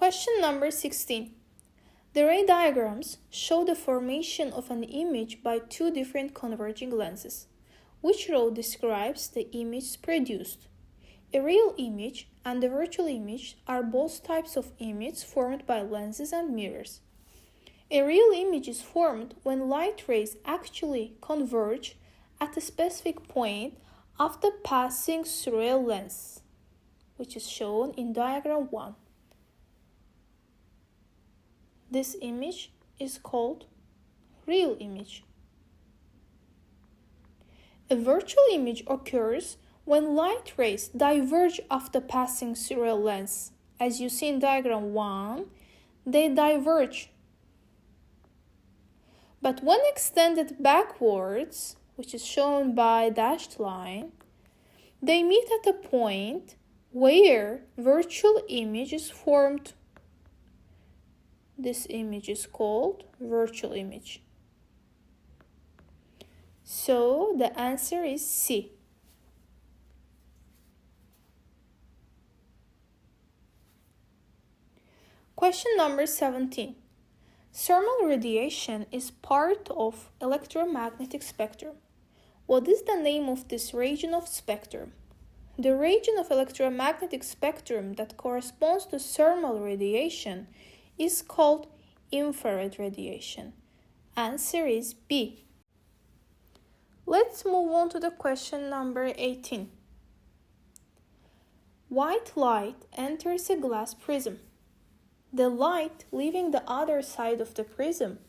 Question number 16. The ray diagrams show the formation of an image by two different converging lenses. Which row describes the image produced? A real image and a virtual image are both types of image formed by lenses and mirrors. A real image is formed when light rays actually converge at a specific point after passing through a lens, which is shown in diagram 1. This image is called real image. A virtual image occurs when light rays diverge after passing through a lens. As you see in diagram 1, they diverge. But when extended backwards, which is shown by dashed line, they meet at a point where virtual image is formed. This image is called virtual image. So the answer is C. Question number 17. Thermal radiation is part of electromagnetic spectrum. What is the name of this region of spectrum? The region of electromagnetic spectrum that corresponds to thermal radiation is called infrared radiation. Answer is B. Let's move on to the question number 18. White light enters a glass prism. The light leaving the other side of the prism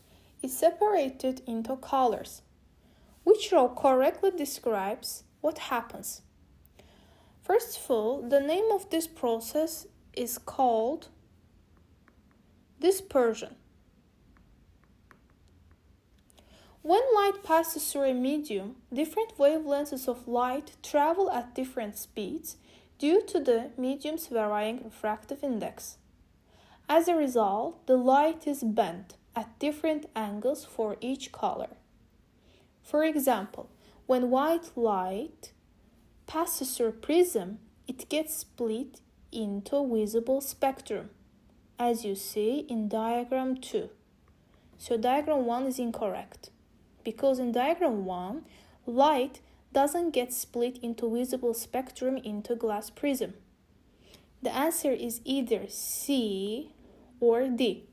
is separated into colors. Which row correctly describes what happens? First of all, the name of this process is called dispersion. When light passes through a medium, different wavelengths of light travel at different speeds due to the medium's varying refractive index. As a result, the light is bent at different angles for each color. For example, when white light passes through a prism, it gets split into a visible spectrum, as you see in diagram 2. So diagram 1 is incorrect, because in diagram 1, light doesn't get split into visible spectrum into glass prism. The answer is either C or D.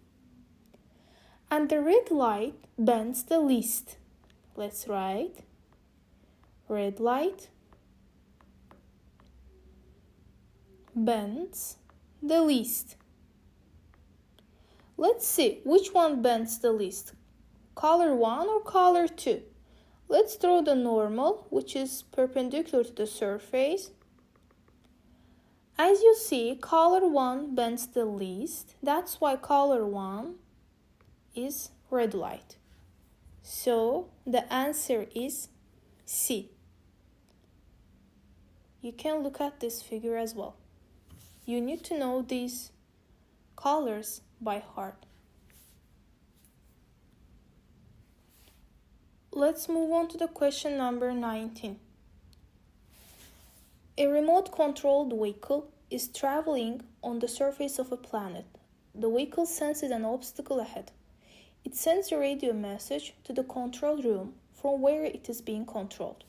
And the red light bends the least. Let's write red light bends the least. Let's see which one bends the least, color 1 or color 2. Let's draw the normal, which is perpendicular to the surface. As you see, color 1 bends the least. That's why color 1 is red light. So the answer is C. You can look at this figure as well. You need to know these colors by heart. Let's move on to the question number 19. A remote-controlled vehicle is traveling on the surface of a planet. The vehicle senses an obstacle ahead. It sends a radio message to the control room from where it is being controlled.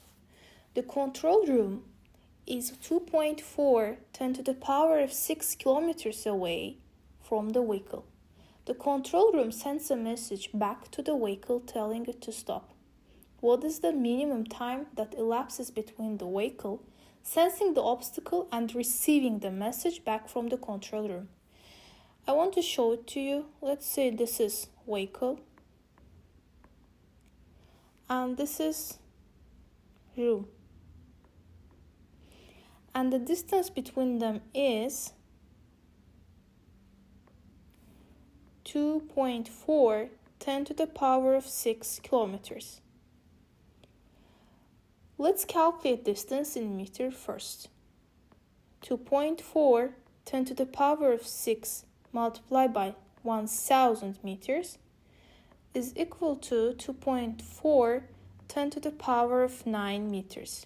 The control room is 2.4 10 to the power of 6 kilometers away from the vehicle. The control room sends a message back to the vehicle telling it to stop. What is the minimum time that elapses between the vehicle sensing the obstacle and receiving the message back from the control room? I want to show it to you. Let's say this is vehicle and this is room. And the distance between them is 2.4 10 to the power of 6 kilometers. Let's calculate distance in meter first. 2.4 10 to the power of 6 multiplied by 1000 meters is equal to 2.4 10 to the power of 9 meters.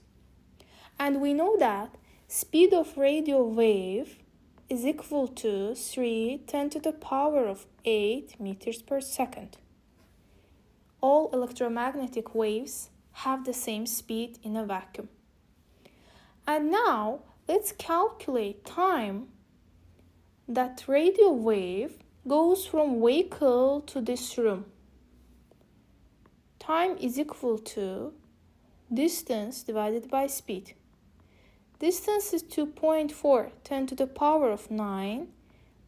And we know that speed of radio wave is equal to 3 × 10⁸ meters per second. All electromagnetic waves have the same speed in a vacuum. And now let's calculate time that radio wave goes from vehicle to this room. Time is equal to distance divided by speed. Distance is 2.4 10⁹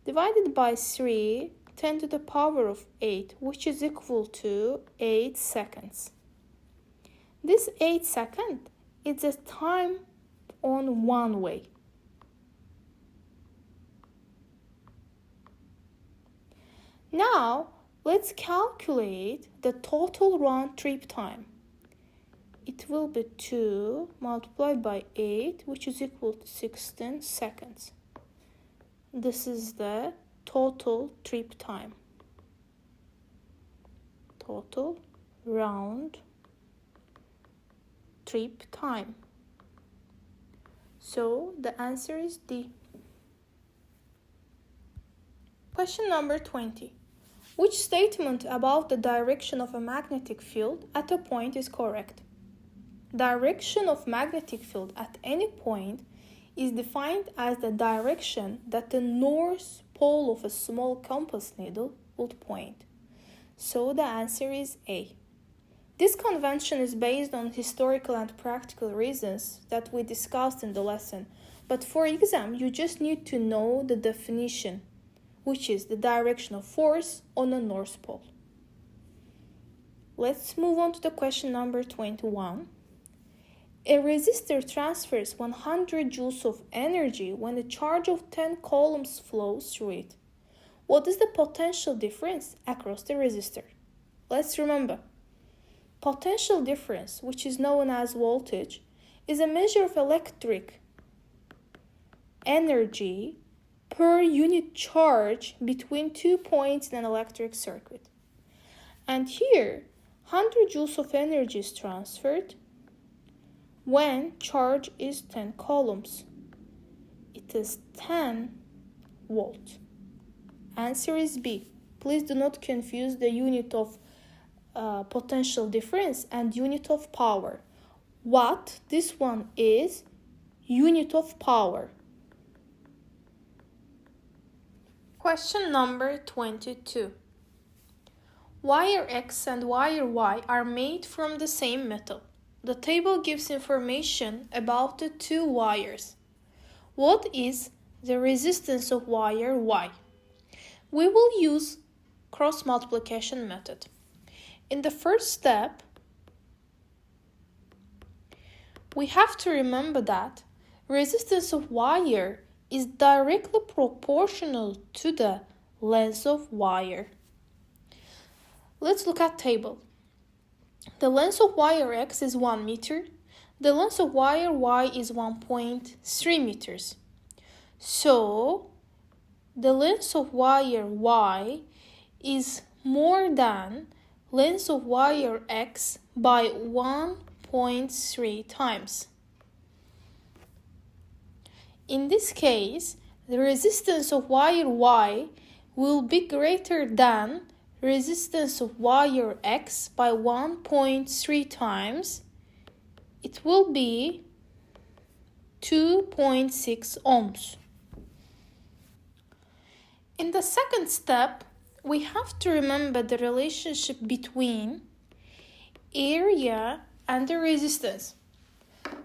divided by 3 10⁸, which is equal to 8 seconds. This 8 seconds is the time on one way. Now, let's calculate the total round trip time. It will be 2 multiplied by 8, which is equal to 16 seconds. This is the total trip time. Total round trip time. So the answer is D. Question number 20. Which statement about the direction of a magnetic field at a point is correct? Direction of magnetic field at any point is defined as the direction that the north pole of a small compass needle would point. So the answer is A. This convention is based on historical and practical reasons that we discussed in the lesson, but for exam you just need to know the definition, which is the direction of force on the north pole. Let's move on to the question number 21. A resistor transfers 100 joules of energy when a charge of 10 coulombs flows through it. What is the potential difference across the resistor? Let's remember, potential difference, which is known as voltage, is a measure of electric energy per unit charge between 2 points in an electric circuit. And here, 100 joules of energy is transferred when charge is 10 coulombs. It is 10 volts. Answer is B. Please do not confuse the unit of potential difference and unit of power. Watt, this one is unit of power. Question number 22. Wire X and wire Y are made from the same metal. The table gives information about the two wires. What is the resistance of wire Y? We will use cross multiplication method. In the first step, we have to remember that resistance of wire is directly proportional to the length of wire. Let's look at table. The length of wire X is 1 meter. The length of wire Y is 1.3 meters. So, the length of wire Y is more than length of wire X by 1.3 times. In this case, the resistance of wire Y will be greater than resistance of wire X by 1.3 times. It will be 2.6 ohms. In the second step, we have to remember the relationship between area and the resistance.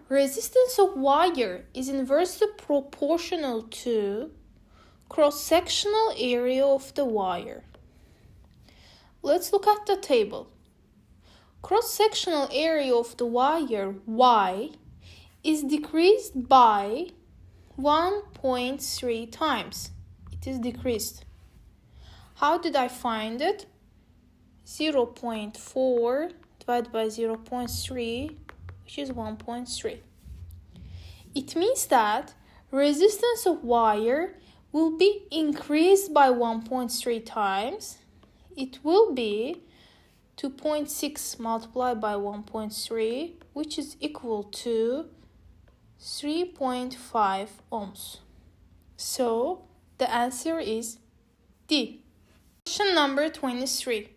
Resistance of wire is inversely proportional to cross-sectional area of the wire. Let's look at the table. Cross-sectional area of the wire Y is decreased by 1.3 times. It is decreased. How did I find it? 0.4 divided by 0.3, which is 1.3. It means that resistance of wire will be increased by 1.3 times. It will be 2.6 multiplied by 1.3, which is equal to 3.5 ohms. So the answer is D. Question number 23.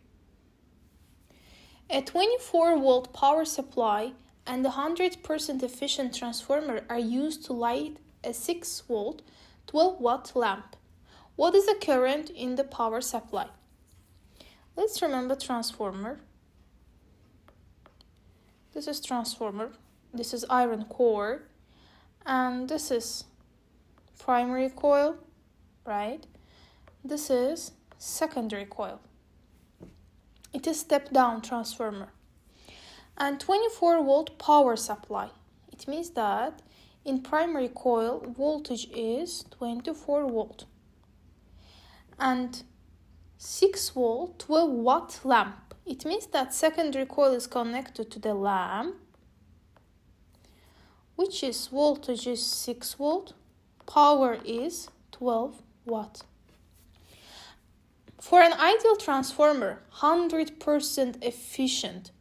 A 24-volt power supply and a 100% efficient transformer are used to light a 6-volt, 12-watt lamp. What is the current in the power supply? Let's remember transformer. This is transformer. This is iron core. And this is primary coil, right? This is secondary coil. It is step-down transformer. And 24-volt power supply. It means that in primary coil, voltage is 24 volt. And 6-volt, 12-watt lamp. It means that secondary coil is connected to the lamp, which is voltage is 6 volt, power is 12 watt. For an ideal transformer, 100% efficient,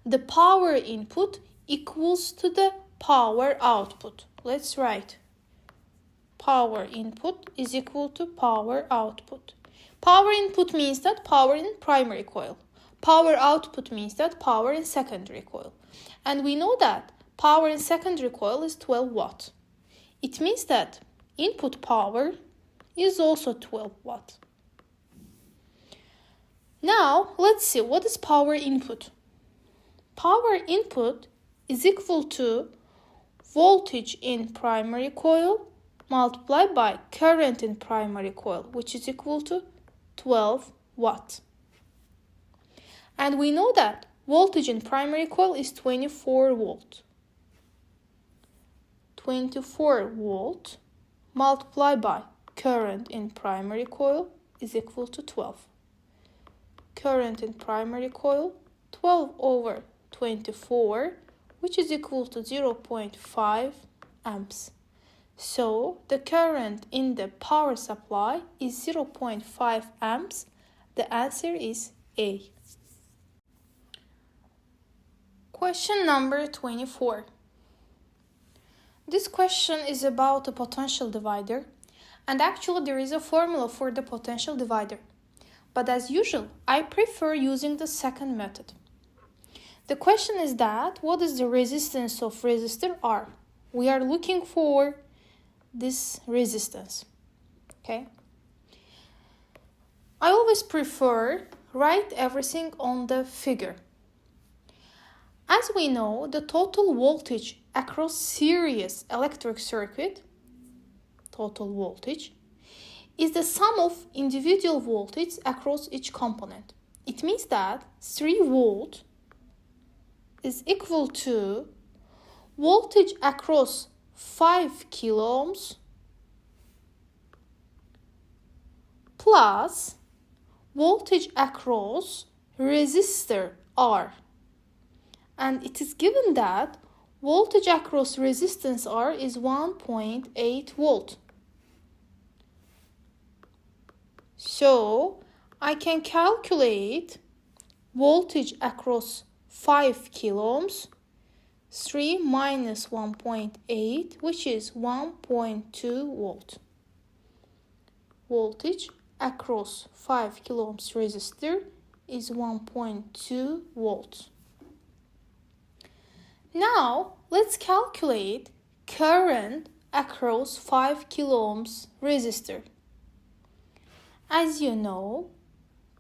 the power input equals to the power output. Let's write. Power input is equal to power output. Power input means that power in primary coil. Power output means that power in secondary coil. And we know that power in secondary coil is 12 watt. It means that input power is also 12 watt. Now, let's see what is power input. Power input is equal to voltage in primary coil multiplied by current in primary coil, which is equal to 12 watt. And we know that voltage in primary coil is 24 volt. 24 volt multiplied by current in primary coil is equal to 12. Current in primary coil, 12 over 24, which is equal to 0.5 amps. So the current in the power supply is 0.5 amps. The answer is A. Question number 24. This question is about a potential divider, and actually there is a formula for the potential divider. But as usual, I prefer using the second method. The question is that what is the resistance of resistor R? We are looking for this resistance. Okay? I always prefer write everything on the figure. As we know, the total voltage across series electric circuit, total voltage, is the sum of individual voltage across each component. It means that 3 volt is equal to voltage across 5 kilo ohms plus voltage across resistor R. And it is given that voltage across resistance R is 1.8 volt. So I can calculate voltage across 5 kilo ohms, 3 minus 1.8, which is 1.2 volt. Voltage across 5 kilo ohms resistor is 1.2 volts. Now let's calculate current across 5 kilo ohms resistor. As you know,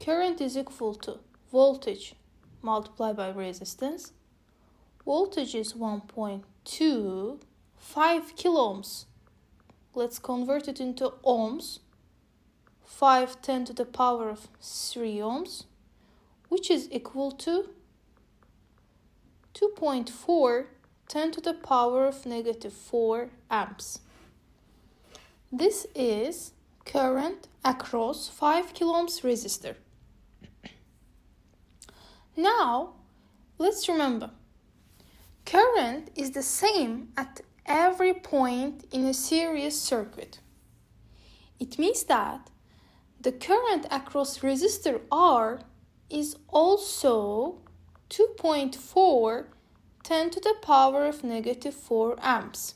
current is equal to voltage multiplied by resistance. Voltage is 1.2, 5 kilo ohms. Let's convert it into ohms. 5 10 to the power of 3 ohms, which is equal to 2.4 10 to the power of negative 4 amps. This is current across 5 kilo ohms resistor. Now, let's remember, current is the same at every point in a series circuit. It means that the current across resistor R is also 2.4 10 to the power of negative 4 amps.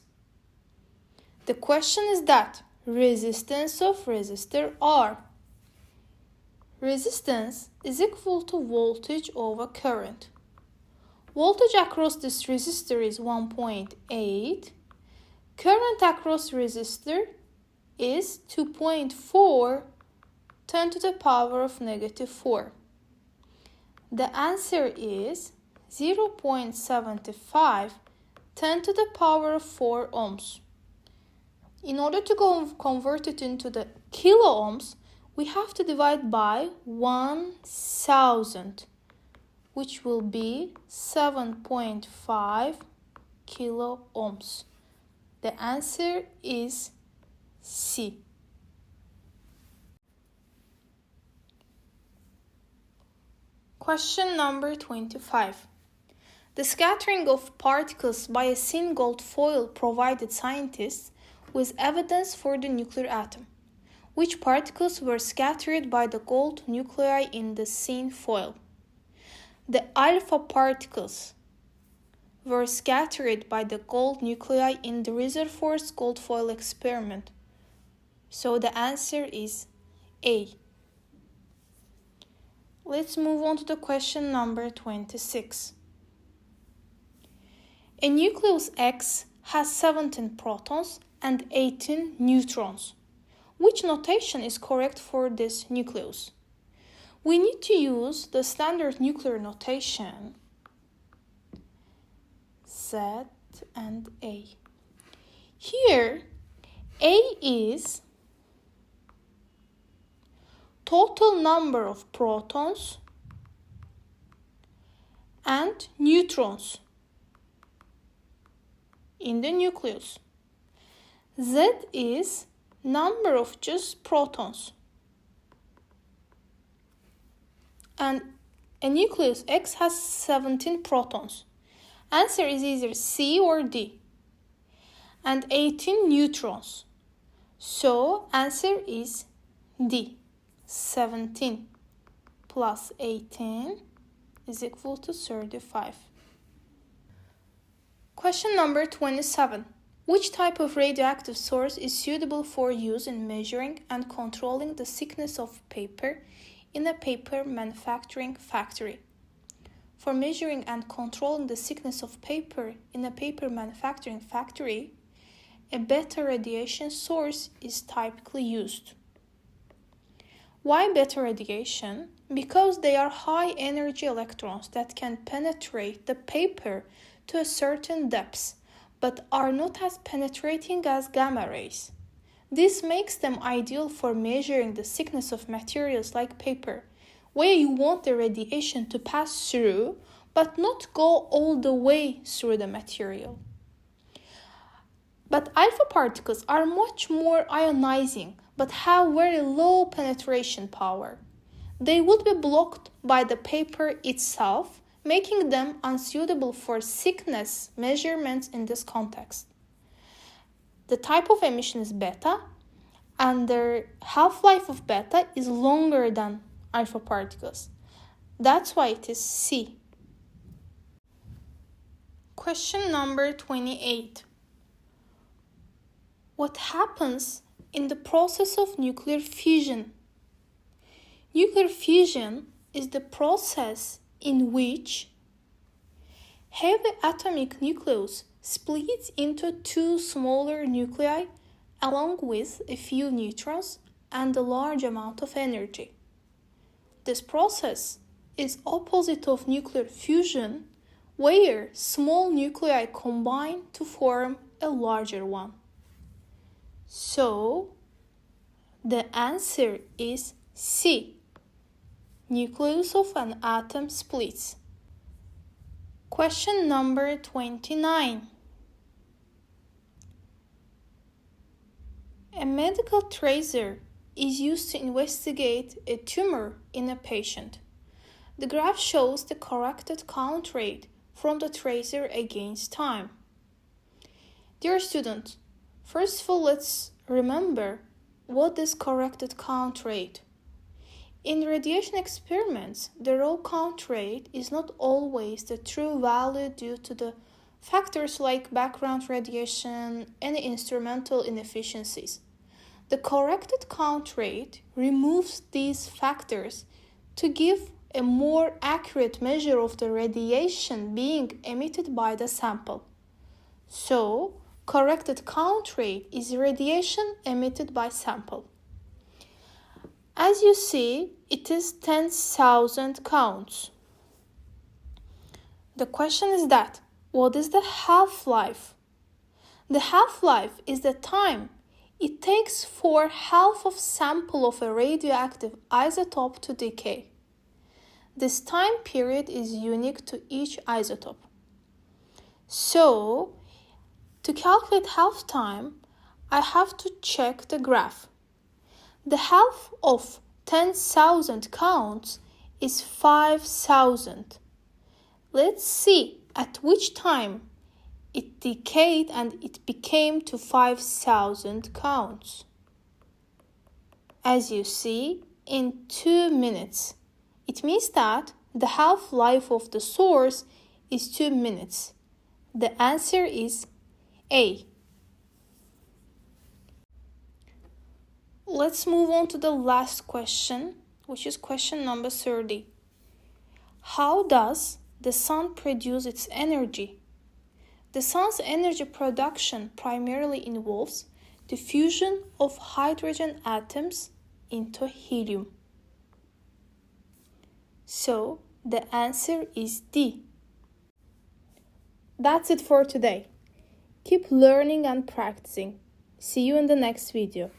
The question is that resistance of resistor R. Resistance is equal to voltage over current. Voltage across this resistor is 1.8. Current across resistor is 2.4 10 to the power of negative 4. The answer is 0.75 10 to the power of 4 ohms. In order to convert it into the kilo ohms, we have to divide by 1000, which will be 7.5 kilo ohms. The answer is C. Question number 25. The scattering of particles by a thin gold foil provided scientists with evidence for the nuclear atom. Which particles were scattered by the gold nuclei in the thin foil? The alpha particles were scattered by the gold nuclei in the Rutherford's gold foil experiment. So the answer is A. Let's move on to the question number 26. A nucleus X has 17 protons and 18 neutrons. Which notation is correct for this nucleus? We need to use the standard nuclear notation Z and A. Here, A is total number of protons and neutrons in the nucleus. Z is number of just protons. And a nucleus X has 17 protons. Answer is either C or D. And 18 neutrons. So answer is D. 17 plus 18 is equal to 35. Question number 27. Which type of radioactive source is suitable for use in measuring and controlling the thickness of paper in a paper manufacturing factory? For measuring and controlling the thickness of paper in a paper manufacturing factory, a beta radiation source is typically used. Why beta radiation? Because they are high energy electrons that can penetrate the paper to a certain depth, but are not as penetrating as gamma rays. This makes them ideal for measuring the thickness of materials like paper, where you want the radiation to pass through, but not go all the way through the material. But alpha particles are much more ionizing, but have very low penetration power. They would be blocked by the paper itself, making them unsuitable for thickness measurements in this context. The type of emission is beta, and the half-life of beta is longer than alpha particles. That's why it is C. Question number 28. What happens in the process of nuclear fusion? Nuclear fusion is the process in which heavy atomic nucleus splits into two smaller nuclei along with a few neutrons and a large amount of energy. This process is opposite of nuclear fusion, where small nuclei combine to form a larger one. So, the answer is C. Nucleus of an atom splits. Question number 29. A medical tracer is used to investigate a tumor in a patient. The graph shows the corrected count rate from the tracer against time. Dear students, first of all, let's remember what is corrected count rate. In radiation experiments, the raw count rate is not always the true value due to the factors like background radiation and instrumental inefficiencies. The corrected count rate removes these factors to give a more accurate measure of the radiation being emitted by the sample. So, corrected count rate is radiation emitted by sample. As you see, it is 10,000 counts. The question is that, what is the half-life? The half-life is the time it takes for half of sample of a radioactive isotope to decay. This time period is unique to each isotope. So, to calculate half time, I have to check the graph. The half of 10,000 counts is 5,000. Let's see at which time it decayed and it became to 5,000 counts. As you see, in 2 minutes. It means that the half-life of the source is 2 minutes. The answer is A. Let's move on to the last question, which is question number 30. How does the sun produce its energy? The sun's energy production primarily involves the fusion of hydrogen atoms into helium. So, the answer is D. That's it for today. Keep learning and practicing. See you in the next video.